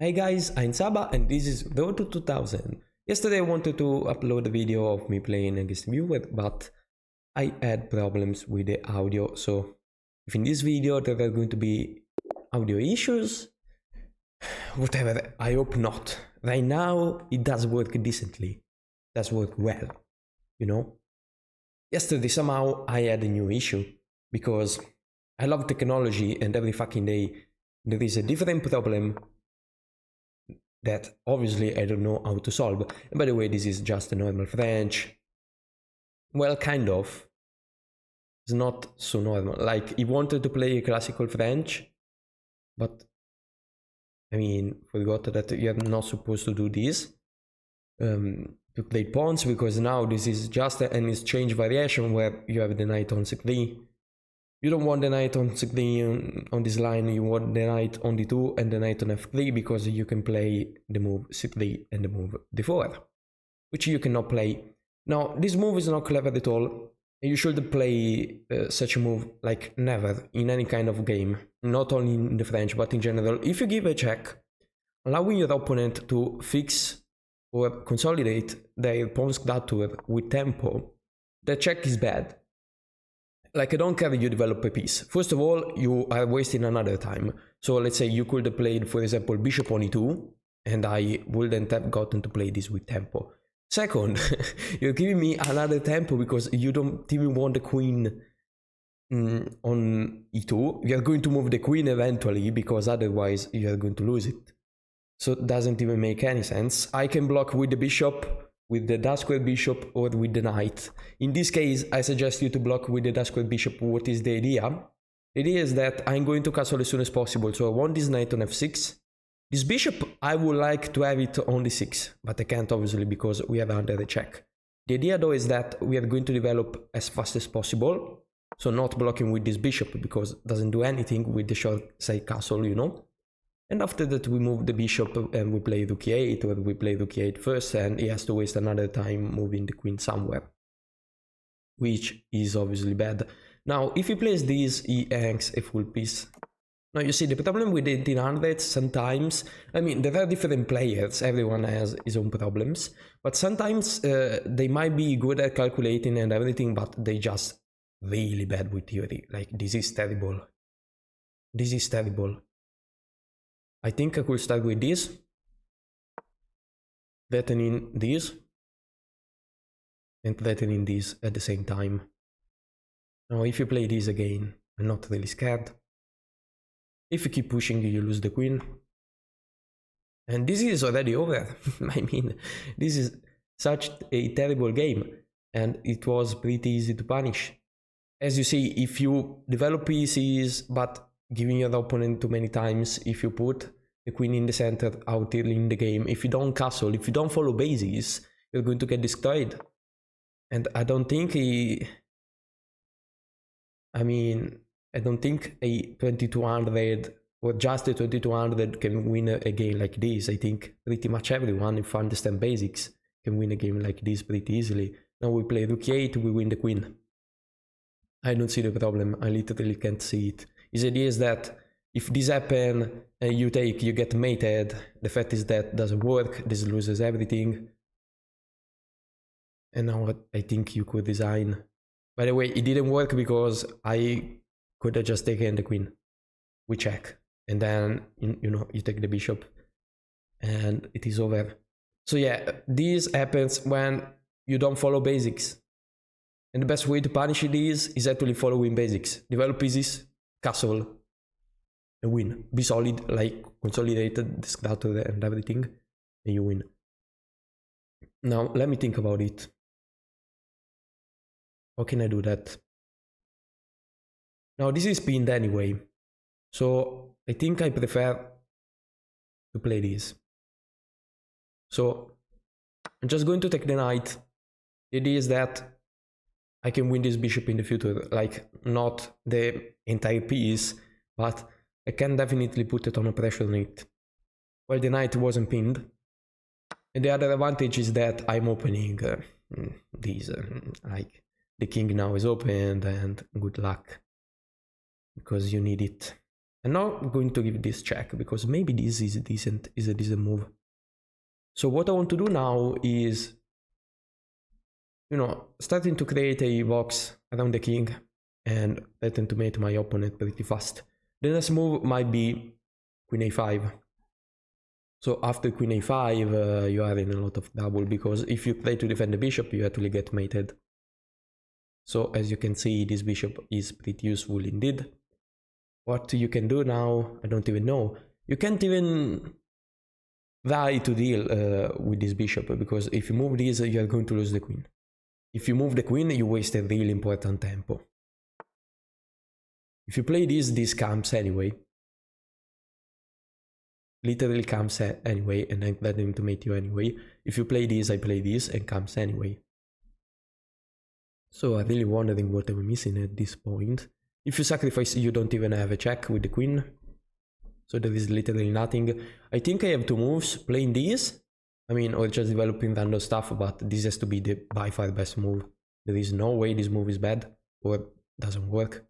Hey guys, I'm Saba and this is Road to 2000. Yesterday I wanted to upload a video of me playing against viewer, but I had problems with the audio, so if in this video there are going to be audio issues, whatever, I hope not. Right now it does work decently, it does work well, you know? Yesterday somehow I had a new issue, because I love technology and every fucking day there is a different problem that obviously I don't know how to solve. And by the way, this is just a normal French. Well, kind of. It's not so normal. Like, he wanted to play classical French, but I mean, forgot that you're not supposed to do this. To play pawns, because now this is just an exchange variation where you have the knight on c3. You don't want the knight on c3 on this line, you want the knight on d2 and the knight on f3, because you can play the move c3 and the move d4, which you cannot play. Now, this move is not clever at all. You should play such a move like never in any kind of game, not only in the French, but in general. If you give a check, allowing your opponent to fix or consolidate their pawn's clutter with tempo, the check is bad. Like, I don't care if you develop a piece. First of all, you are wasting another time. So let's say you could have played, for example, bishop on e2, and I wouldn't have gotten to play this with tempo. Second, you're giving me another tempo because you don't even want the queen on e2. You're going to move the queen eventually, because otherwise you're going to lose it. So it doesn't even make any sense. I can block with the bishop, with the dark square bishop, or with the knight. In this case, I suggest you to block with the dark square bishop. What is the idea? The idea is that I'm going to castle as soon as possible, so I want this knight on f6. This bishop, I would like to have it on d6, but I can't obviously because we are under the check. The idea though is that we are going to develop as fast as possible, so not blocking with this bishop because it doesn't do anything with the short side castle, you know? And after that we move the bishop and we play rook e8, or we play rook e8 first, and he has to waste another time moving the queen somewhere, which is obviously bad. Now, if he plays this, he hangs a full piece. Now, you see, the problem with 1800s, sometimes, I mean, there are different players, everyone has his own problems, but sometimes they might be good at calculating and everything, but they just really bad with theory. Like, this is terrible. This is terrible. I think I could start with this, threatening this, and threatening this at the same time. Now, if you play this again, I'm not really scared. If you keep pushing, you lose the queen. And this is already over. I mean, this is such a terrible game, and it was pretty easy to punish. As you see, if you develop pieces, but giving your opponent too many times, if you put the queen in the center out early in the game, if you don't castle, if you don't follow bases, you're going to get destroyed. And I don't think I don't think a 2200 or just a 2200 can win a game like this. I think pretty much everyone, if you understand basics, can win a game like this pretty easily. Now we play rook e8, we win the queen. I don't see the problem, I literally can't see it. His idea is that if this happens and you take, you get mated. The fact is that doesn't work, this loses everything. And now I think you could design. By the way, it didn't work because I could have just taken the queen. We check. And then, you know, you take the bishop. And it is over. So yeah, this happens when you don't follow basics. And the best way to punish this is actually following basics. Develop pieces, castle, and win. Be solid, like consolidated, the scatter and everything, and you win. Now, let me think about it. How can I do that? Now, this is pinned anyway, so I think I prefer to play this. So, I'm just going to take the knight. The idea is that I can win this bishop in the future, like not the entire piece, but I can definitely put it on a pressure on it. Well, the knight wasn't pinned. And the other advantage is that I'm opening these, like the king now is opened, and good luck, because you need it. I'm not going to give this check because maybe this is a decent move. So what I want to do now is, you know, starting to create a box around the king and letting to mate my opponent pretty fast. The next move might be queen a5. So after queen a5, you are in a lot of trouble, because if you try to defend the bishop, you actually get mated. So as you can see, this bishop is pretty useful indeed. What you can do now, I don't even know. You can't even try to deal with this bishop, because if you move this, you are going to lose the queen. If you move the queen, you waste a really important tempo. If you play this comes anyway. Literally comes anyway, and I'm planning to mate you anyway. If you play this, I play this, and comes anyway. So I'm really wondering what I'm missing at this point. If you sacrifice, you don't even have a check with the queen. So there is literally nothing. I think I have two moves, playing this, I mean, or just developing random stuff, but this has to be the by far best move. There is no way this move is bad or doesn't work.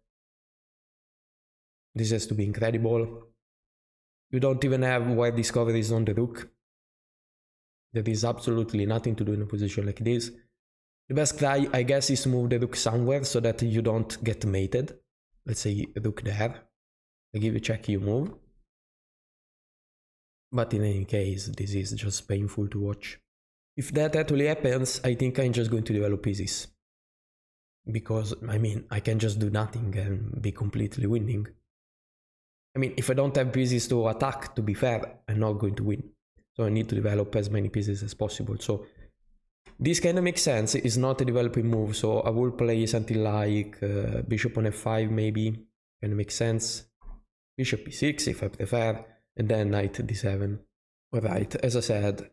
This has to be incredible. You don't even have wide discoveries on the rook. There is absolutely nothing to do in a position like this. The best try, I guess, is to move the rook somewhere so that you don't get mated. Let's say rook there. I give you check, you move. But in any case, this is just painful to watch. If that actually happens, I think I'm just going to develop pieces. Because, I mean, I can just do nothing and be completely winning. I mean, if I don't have pieces to attack, to be fair, I'm not going to win. So I need to develop as many pieces as possible. So this kind of makes sense. It's not a developing move. So I will play something like bishop on f5 maybe. Kind of makes sense. Bishop e6 if I prefer. And then knight d7. Alright, as I said,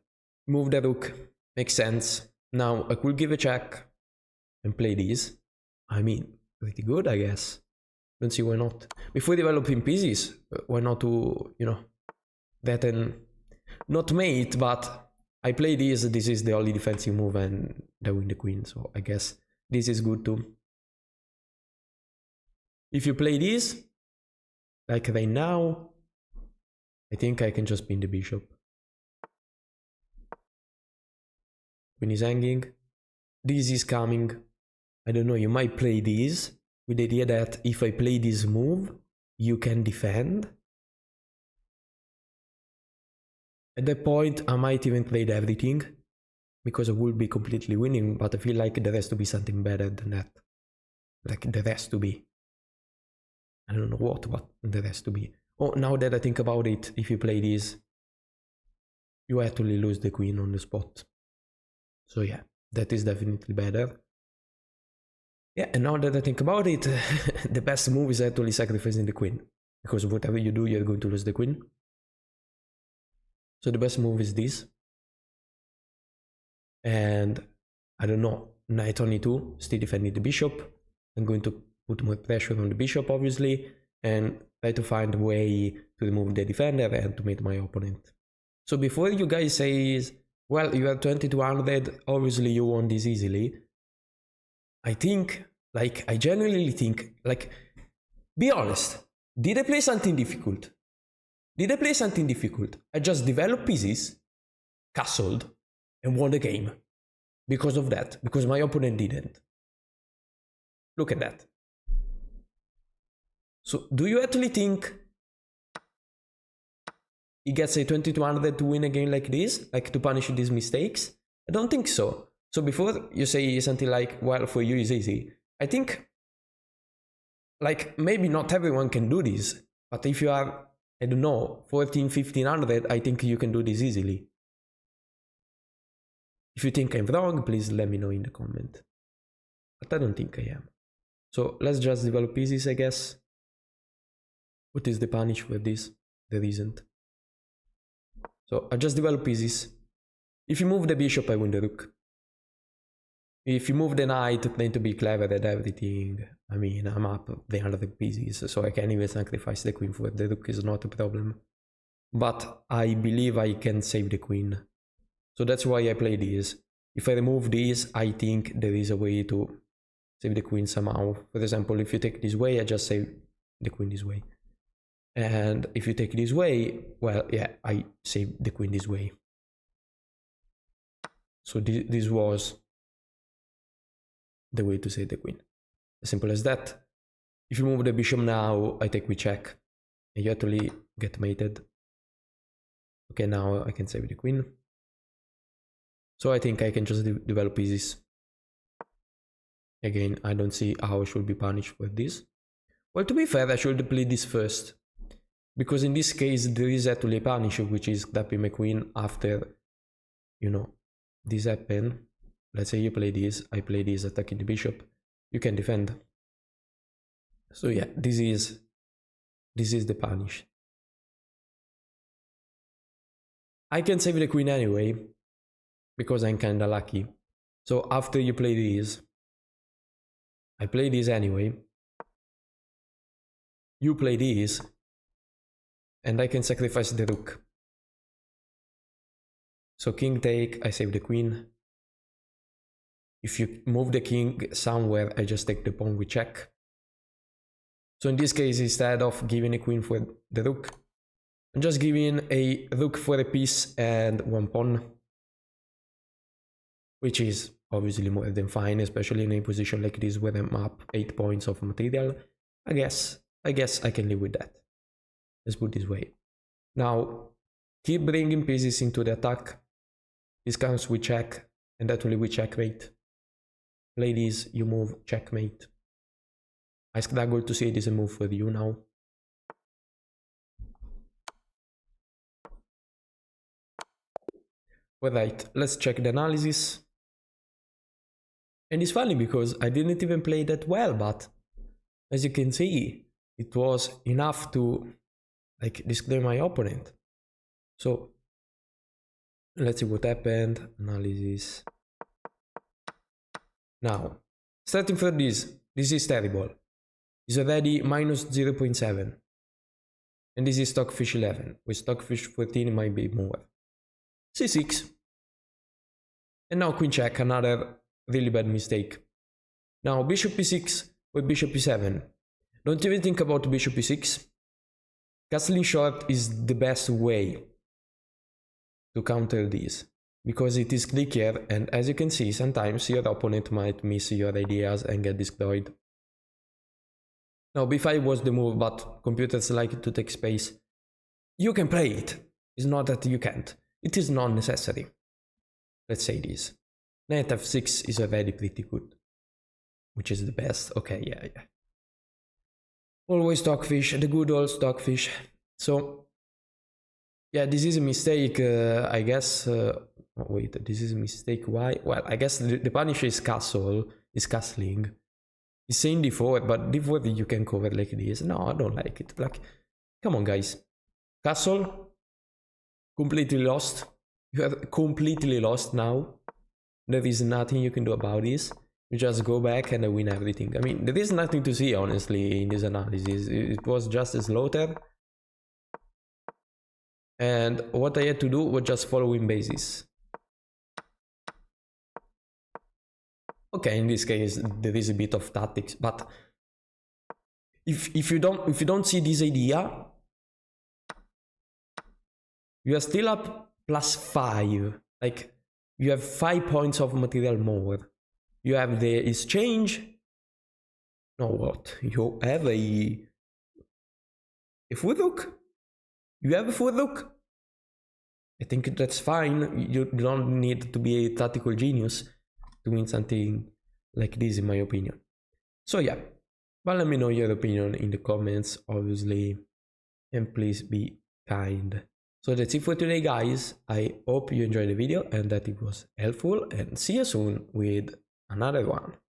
move the rook. Makes sense. Now I could give a check and play this. I mean, pretty good, I guess. Don't see why not. Before developing pieces, why not to, you know, that and not mate, but I play this. This is the only defensive move and I win the queen. So I guess this is good too. If you play this, like right now, I think I can just pin the bishop. Queen is hanging. This is coming. I don't know, you might play this with the idea that if I play this move, you can defend. At that point, I might even trade everything, because I will be completely winning, but I feel like there has to be something better than that. Like, there has to be. I don't know what, but there has to be. Oh, now that I think about it, if you play this, you actually lose the queen on the spot. So yeah, that is definitely better. Yeah, and now that I think about it, the best move is actually sacrificing the queen. Because whatever you do, you're going to lose the queen. So the best move is this. And I don't know, knight on e2, still defending the bishop. I'm going to put more pressure on the bishop, obviously, and try to find a way to remove the defender and to mate my opponent. So before you guys say, well, you are 2200, obviously you won this easily. I think, like, I genuinely think, like, be honest, did I play something difficult? Did I play something difficult? I just developed pieces, castled, and won the game. Because of that, because my opponent didn't. Look at that. So, do you actually think he gets a 2200 to win a game like this? Like, to punish these mistakes? I don't think so. So before you say something like, well, for you it's easy, I think, like, maybe not everyone can do this, but if you are, I don't know, 1500, I think you can do this easily. If you think I'm wrong, please let me know in the comment. But I don't think I am. So let's just develop pieces, I guess. What is the punish for this? There isn't. So I just develop pieces. If you move the bishop, I win the rook. If you move the knight, trying to be clever at everything, I mean, I'm up 300 pieces, so I can even sacrifice the queen for the rook is not a problem. But I believe I can save the queen. So that's why I play this. If I remove this, I think there is a way to save the queen somehow. For example, if you take this way, I just save the queen this way. And if you take this way, well, yeah, I saved the queen this way. So this was the way to save the queen. As simple as that. If you move the bishop now, I take with check. And you actually get mated. Okay, now I can save the queen. So I think I can just develop pieces. Again, I don't see how I should be punished for this. Well, to be fair, I should play this first. Because in this case, there is actually a punish, which is tapping my queen after, you know, this happened. Let's say you play this, I play this, attacking the bishop. You can defend. So yeah, this is the punish. I can save the queen anyway, because I'm kinda lucky. So after you play this, I play this anyway. You play this, and I can sacrifice the rook. So king take, I save the queen. If you move the king somewhere, I just take the pawn with check. So in this case, instead of giving a queen for the rook, I'm just giving a rook for a piece and one pawn, which is obviously more than fine, especially in a position like this where I'm up 8 points of material. I guess I can live with that. Let's put it this way. Now, keep bringing pieces into the attack. This comes with check, and actually with checkmate. Play this, you move, checkmate. I struggle to see this a move for you now. Alright, let's check the analysis. And it's funny because I didn't even play that well, but as you can see, it was enough to like destroy my opponent. So let's see what happened. Analysis. Now, starting from this is terrible. It's already minus 0.7. And this is stockfish 11. With stockfish 14 it might be more. C6. And now queen check, another really bad mistake. Now bishop e6 with bishop e7. Don't even think about bishop e6. Castling short is the best way to counter this, because it is clickier, and as you can see, sometimes your opponent might miss your ideas and get destroyed. Now b5 was the move, but computers like to take space. You can play it. It's not that you can't. It is not necessary. Let's say this. Knight f6 is already pretty good. Which is the best. Okay, yeah. Always stockfish, the good old stockfish. So, yeah, this is a mistake, I guess. Wait, this is a mistake. Why? Well, I guess the punish is castle, is castling. It's saying d4, but d4 you can cover like this. No, I don't like it. Like, come on, guys. Castle, completely lost. You are completely lost now. There is nothing you can do about this. You just go back and win everything. I mean, there is nothing to see, honestly, in this analysis. It was just a slaughter. And what I had to do was just following basis. Okay, in this case, there is a bit of tactics, but if you don't see this idea, you are still up +5. Like, you have 5 points of material more. You have the exchange. No, what? You have a full rook? You have a full rook? I think that's fine. You don't need to be a tactical genius to win something like this, in my opinion. So yeah, but let me know your opinion in the comments, obviously, and please be kind. So that's it for today, guys. I hope you enjoyed the video and that it was helpful, and see you soon with another one.